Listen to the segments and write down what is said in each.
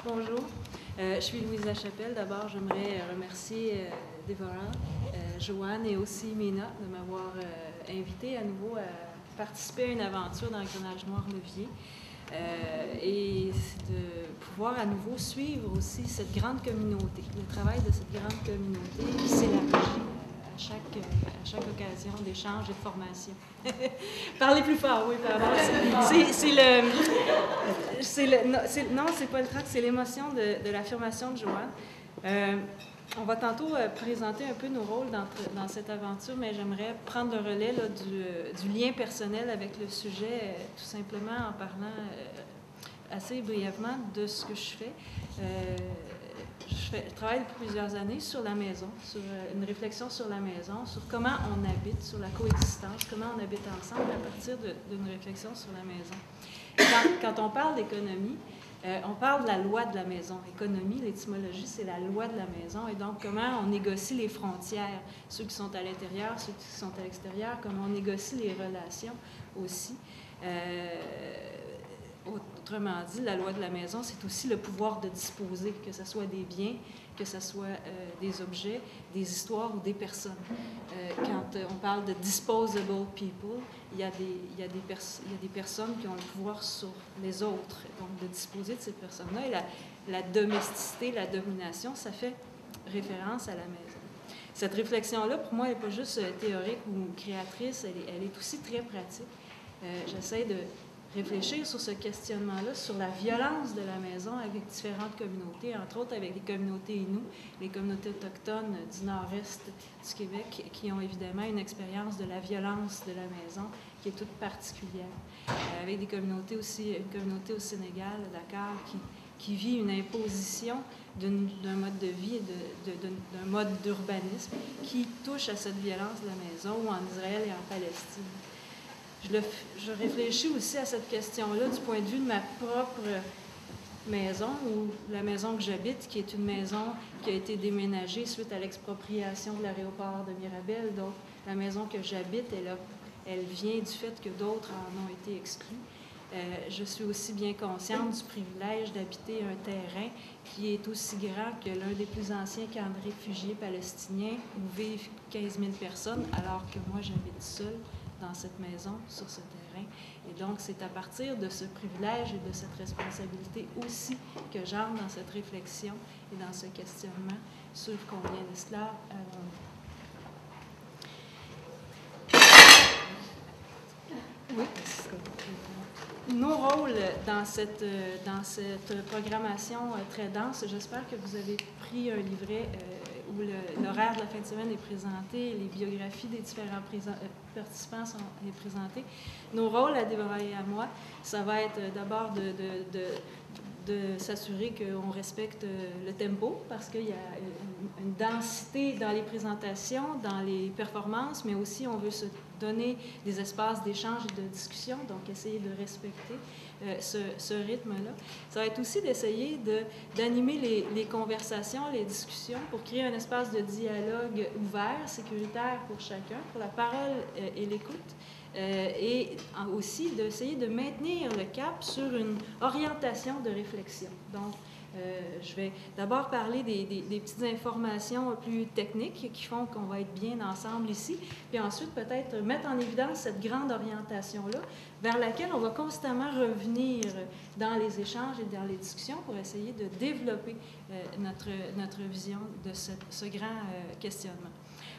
Bonjour, je suis Louise Lachapelle. D'abord, j'aimerais remercier Déborah, Joanne et aussi Mina de m'avoir invité à nouveau à participer à une aventure dans l'engrenage noir Levier et de pouvoir à nouveau suivre aussi cette grande communauté, le travail de cette grande communauté qui s'élargit à chaque occasion d'échange et de formation. Parlez plus fort, oui, pardon. Non, c'est pas le trac, c'est l'émotion de l'affirmation de Joanne. On va tantôt présenter un peu nos rôles dans cette aventure, mais j'aimerais prendre le relais là, du lien personnel avec le sujet, tout simplement en parlant assez brièvement de ce que je fais. Je travaille depuis plusieurs années sur la maison, sur une réflexion sur la maison, sur comment on habite, sur la coexistence, comment on habite ensemble à partir d'une réflexion sur la maison. Quand on parle d'économie, on parle de la loi de la maison. Économie, l'étymologie, c'est la loi de la maison. Et donc, comment on négocie les frontières, ceux qui sont à l'intérieur, ceux qui sont à l'extérieur, comment on négocie les relations aussi. Autrement dit, la loi de la maison, c'est aussi le pouvoir de disposer, que ce soit des biens, que ce soit des objets, des histoires ou des personnes. Quand on parle de disposable people, il y a des personnes qui ont le pouvoir sur les autres, donc de disposer de ces personnes-là. Et la domesticité, la domination, ça fait référence à la maison. Cette réflexion-là, pour moi, elle n'est pas juste théorique ou créatrice, elle est aussi très pratique. J'essaie de réfléchir sur ce questionnement-là, sur la violence de la maison avec différentes communautés, entre autres avec les communautés Innu, les communautés autochtones du nord-est du Québec, qui ont évidemment une expérience de la violence de la maison qui est toute particulière. Avec des communautés aussi, une communauté au Sénégal, à Dakar, qui vit une imposition d'un mode de vie et d'un mode d'urbanisme qui touche à cette violence de la maison, ou en Israël et en Palestine. Je réfléchis aussi à cette question-là du point de vue de ma propre maison, ou la maison que j'habite, qui est une maison qui a été déménagée suite à l'expropriation de l'aéroport de Mirabel. Donc, la maison que j'habite, elle vient du fait que d'autres en ont été exclus. Je suis aussi bien consciente du privilège d'habiter un terrain qui est aussi grand que l'un des plus anciens camps de réfugiés palestiniens où vivent 15 000 personnes, alors que moi, j'habite seule dans cette maison, sur ce terrain. Et donc, c'est à partir de ce privilège et de cette responsabilité aussi que j'entre dans cette réflexion et dans ce questionnement sur combien d'esclaves avons-nous. Oui. Nos rôles dans cette programmation très dense, j'espère que vous avez pris un livret où l'horaire de la fin de semaine est présenté, les biographies des différents participants sont présentées. Nos rôles à Déborah et à moi, ça va être d'abord de s'assurer qu'on respecte le tempo, parce qu'il y a une densité dans les présentations, dans les performances, mais aussi on veut se donner des espaces d'échange et de discussion, donc essayer de respecter ce rythme-là. Ça va être aussi d'essayer d'animer les conversations, les discussions, pour créer un espace de dialogue ouvert, sécuritaire pour chacun, pour la parole et l'écoute. Et aussi d'essayer de maintenir le cap sur une orientation de réflexion. Donc, je vais d'abord parler des petites informations plus techniques qui font qu'on va être bien ensemble ici, puis ensuite peut-être mettre en évidence cette grande orientation-là vers laquelle on va constamment revenir dans les échanges et dans les discussions pour essayer de développer notre vision de ce grand questionnement.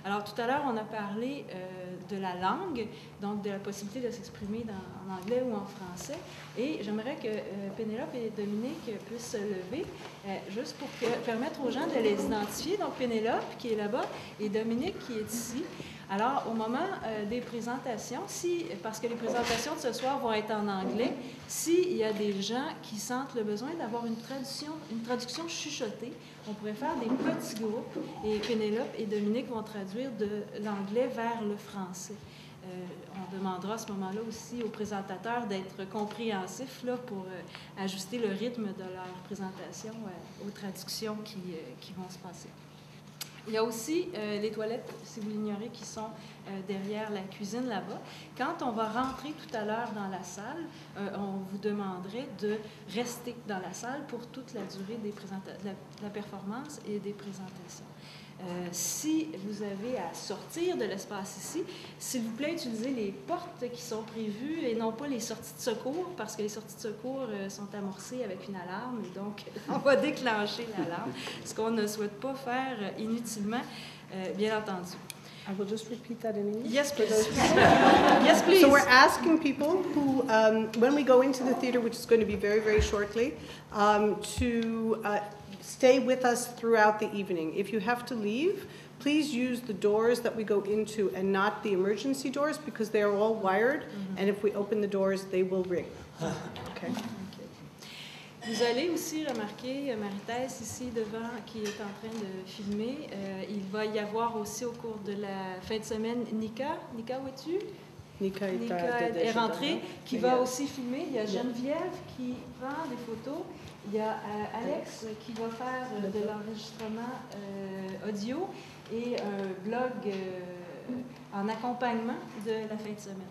Alors, tout à l'heure, on a parlé de la langue, donc de la possibilité de s'exprimer en anglais ou en français. Et j'aimerais que Pénélope et Dominique puissent se lever, juste pour permettre aux gens de les identifier. Donc, Pénélope, qui est là-bas, et Dominique, qui est ici. Alors, au moment des présentations, parce que les présentations de ce soir vont être en anglais, s'il y a des gens qui sentent le besoin d'avoir une traduction chuchotée, on pourrait faire des petits groupes et Pénélope et Dominique vont traduire de l'anglais vers le français. On demandera à ce moment-là aussi aux présentateurs d'être compréhensifs là, pour ajuster le rythme de leur présentation aux traductions qui vont se passer. Il y a aussi les toilettes, si vous l'ignorez, qui sont derrière la cuisine là-bas. Quand on va rentrer tout à l'heure dans la salle, on vous demanderait de rester dans la salle pour toute la durée de la performance et des présentations. Si vous avez à sortir de l'espace ici, s'il vous plaît, utilisez les portes qui sont prévues et non pas les sorties de secours, parce que les sorties de secours sont amorcées avec une alarme, et donc on va déclencher l'alarme, ce qu'on ne souhaite pas faire inutilement, bien entendu. I will just repeat that in English. Yes, please. Yes, please. So we're asking people who, when we go into the theater, which is going to be very, very shortly, to stay with us throughout the evening. If you have to leave, please use the doors that we go into and not the emergency doors, because they are all wired, and if we open the doors, they will ring. Okay. Vous allez aussi remarquer Marie-Thèse ici devant qui est en train de filmer. Il va y avoir aussi au cours de la fin de semaine Nika. Nika, où es-tu? Nika est rentrée, qui va aussi filmer. Il y a Geneviève qui prend des photos. Il y a Alex qui va faire de l'enregistrement audio et un blog en accompagnement de la fin de semaine.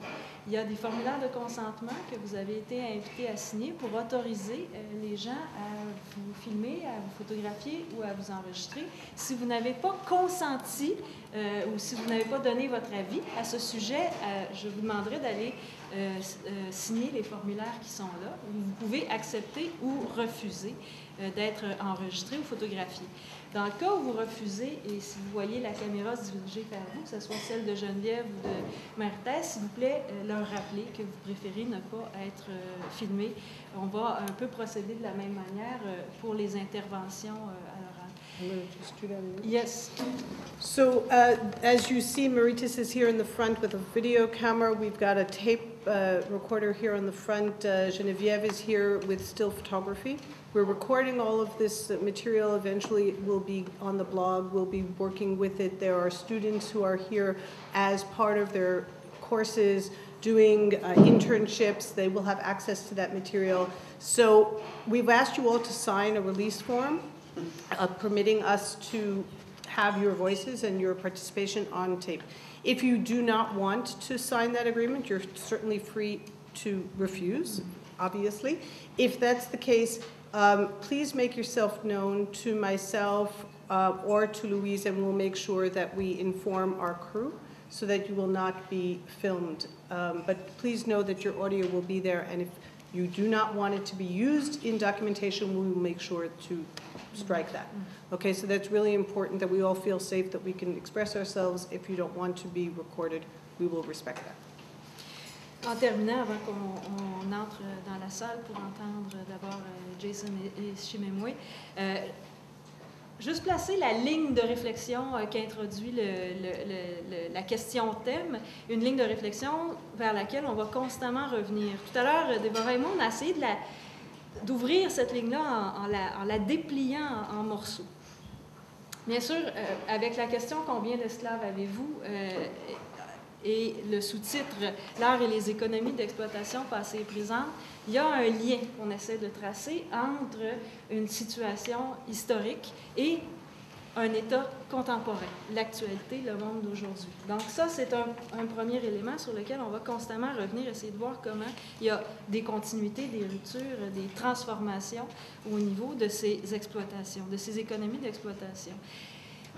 Il y a des formulaires de consentement que vous avez été invités à signer pour autoriser les gens à vous filmer, à vous photographier ou à vous enregistrer. Si vous n'avez pas consenti ou si vous n'avez pas donné votre avis à ce sujet, je vous demanderai d'aller signer les formulaires qui sont là. Vous pouvez accepter ou refuser d'être enregistré ou photographié. Dans le cas où vous refusez, et si vous voyez la caméra se diriger vers vous, que ce soit celle de Geneviève ou de Marie-Thèse, s'il vous plaît, leur rappeler que vous préférez ne pas être filmé. On va un peu procéder de la même manière pour les interventions à l'oral. I'm going to just do that in English. Yes. So as you see, Maritis is here in the front with a video camera. We've got a tape recorder here on the front. Geneviève is here with still photography. We're recording all of this material. Eventually it will be on the blog. We'll be working with it. There are students who are here as part of their courses doing internships. They will have access to that material. So we've asked you all to sign a release form permitting us to have your voices and your participation on tape. If you do not want to sign that agreement, you're certainly free to refuse, obviously. If that's the case, please make yourself known to myself or to Louise, and we'll make sure that we inform our crew so that you will not be filmed. But please know that your audio will be there, and if you do not want it to be used in documentation, we will make sure to strike that. Okay, so that's really important that we all feel safe, that we can express ourselves. If you don't want to be recorded, we will respect that. En terminant, avant qu'on entre dans la salle pour entendre d'abord Jason et Chimemwe, juste placer la ligne de réflexion qu'introduit la question thème, une ligne de réflexion vers laquelle on va constamment revenir. Tout à l'heure, Déborah et moi, on a essayé d'ouvrir cette ligne-là en la dépliant en morceaux. Bien sûr, avec la question « Combien d'esclaves avez-vous » et le sous-titre « L'art et les économies d'exploitation passées et présentes », il y a un lien qu'on essaie de tracer entre une situation historique et un état contemporain, l'actualité, le monde d'aujourd'hui. Donc ça, c'est un premier élément sur lequel on va constamment revenir, essayer de voir comment il y a des continuités, des ruptures, des transformations au niveau de ces exploitations, de ces économies d'exploitation.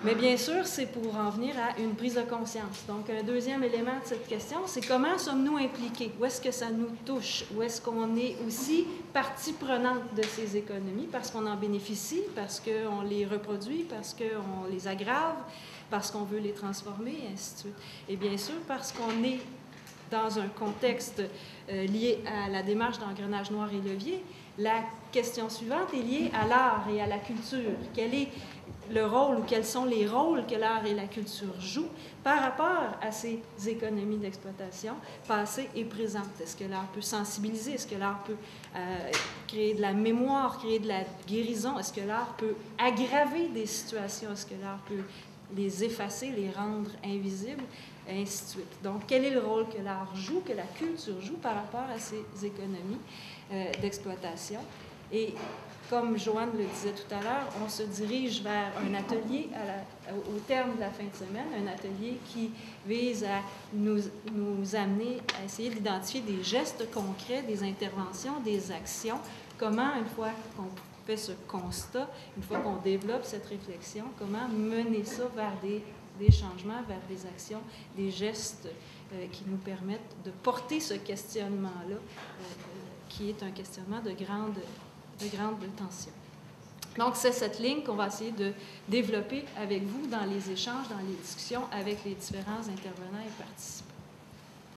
Mais bien sûr, c'est pour en venir à une prise de conscience. Donc, un deuxième élément de cette question, c'est comment sommes-nous impliqués? Où est-ce que ça nous touche? Où est-ce qu'on est aussi partie prenante de ces économies? Parce qu'on en bénéficie, parce qu'on les reproduit, parce qu'on les aggrave, parce qu'on veut les transformer, et ainsi de suite. Et bien sûr, parce qu'on est dans un contexte lié à la démarche d'engrenage noir et levier, la question suivante est liée à l'art et à la culture. Quel est le rôle ou quels sont les rôles que l'art et la culture jouent par rapport à ces économies d'exploitation passées et présentes? Est-ce que l'art peut sensibiliser? Est-ce que l'art peut créer de la mémoire, créer de la guérison? Est-ce que l'art peut aggraver des situations? Est-ce que l'art peut les effacer, les rendre invisibles? Et ainsi de suite. Donc, quel est le rôle que l'art joue, que la culture joue par rapport à ces économies d'exploitation? Et comme Joanne le disait tout à l'heure, on se dirige vers un atelier au terme de la fin de semaine, un atelier qui vise à nous amener à essayer d'identifier des gestes concrets, des interventions, des actions, comment, une fois qu'on fait ce constat, une fois qu'on développe cette réflexion, comment mener ça vers des changements, vers des actions, des gestes qui nous permettent de porter ce questionnement-là, qui est un questionnement de grande tension. Donc, c'est cette ligne qu'on va essayer de développer avec vous dans les échanges, dans les discussions avec les différents intervenants et participants.